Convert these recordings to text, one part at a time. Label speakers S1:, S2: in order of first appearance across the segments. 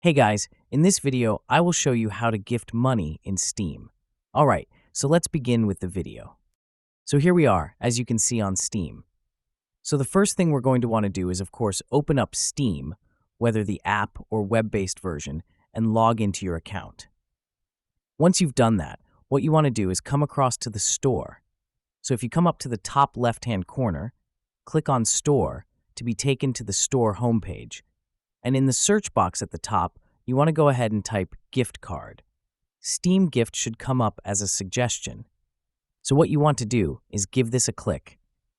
S1: Hey guys, in this video, I will show you how to gift money in Steam. Alright, so let's begin with the video. So here we are, as you can see on Steam. So the first thing we're going to want to do is, of course, open up Steam, whether the app or web-based version, and log into your account. Once you've done that, what you want to do is come across to the store. So if you come up to the top left-hand corner, click on Store to be taken to the store homepage. And in the search box at the top, you want to go ahead and type gift card. Steam Gift should come up as a suggestion. So what you want to do is give this a click,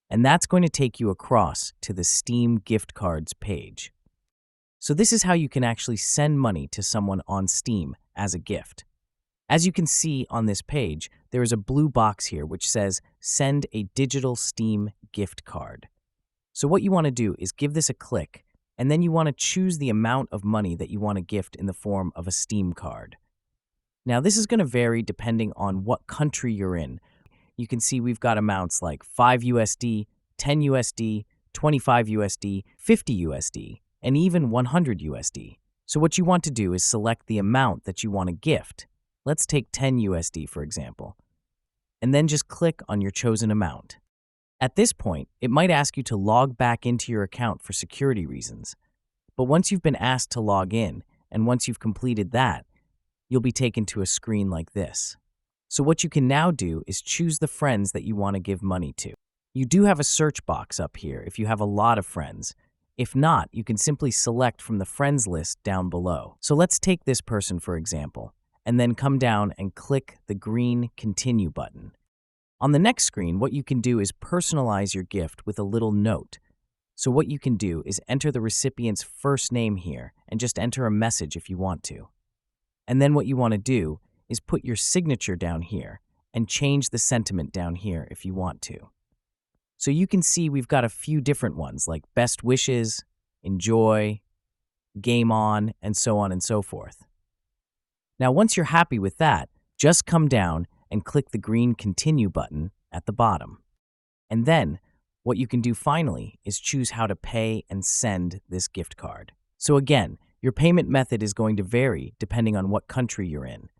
S1: and that's going to take you across to the Steam gift cards page. So this is how you can actually send money to someone on Steam as a gift. As you can see on this page, there is a blue box here which says send a digital Steam gift card. So what you want to do is give this a click, and then you want to choose the amount of money that you want to gift in the form of a Steam card. Now, this is going to vary depending on what country you're in. You can see we've got amounts like 5 USD, 10 USD, 25 USD, 50 USD, and even 100 USD. So what you want to do is select the amount that you want to gift. Let's take 10 USD, for example, and then just click on your chosen amount. At this point, it might ask you to log back into your account for security reasons. But once you've been asked to log in, and once you've completed that, you'll be taken to a screen like this. So what you can now do is choose the friends that you want to give money to. You do have a search box up here if you have a lot of friends. If not, you can simply select from the friends list down below. So let's take this person, for example, and then come down and click the green Continue button. On the next screen, what you can do is personalize your gift with a little note. So what you can do is enter the recipient's first name here and just enter a message if you want to. And then what you want to do is put your signature down here and change the sentiment down here if you want to. So you can see we've got a few different ones like best wishes, enjoy, game on, and so forth. Now, once you're happy with that, just come down and click the green Continue button at the bottom. And then, what you can do finally is choose how to pay and send this gift card. So again, your payment method is going to vary depending on what country you're in.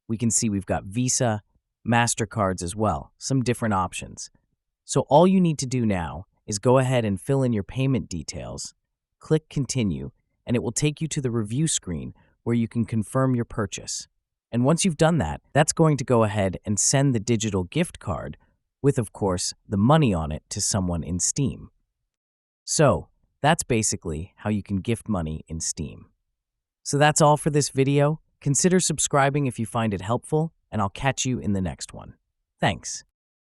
S1: We can see we've got Visa, MasterCards as well, some different options. So all you need to do now is go ahead and fill in your payment details, click Continue, and it will take you to the review screen where you can confirm your purchase. And once you've done that, that's going to go ahead and send the digital gift card with, of course, the money on it to someone in Steam. So that's basically how you can gift money in Steam. So that's all for this video. Consider subscribing if you find it helpful, and I'll catch you in the next one. Thanks.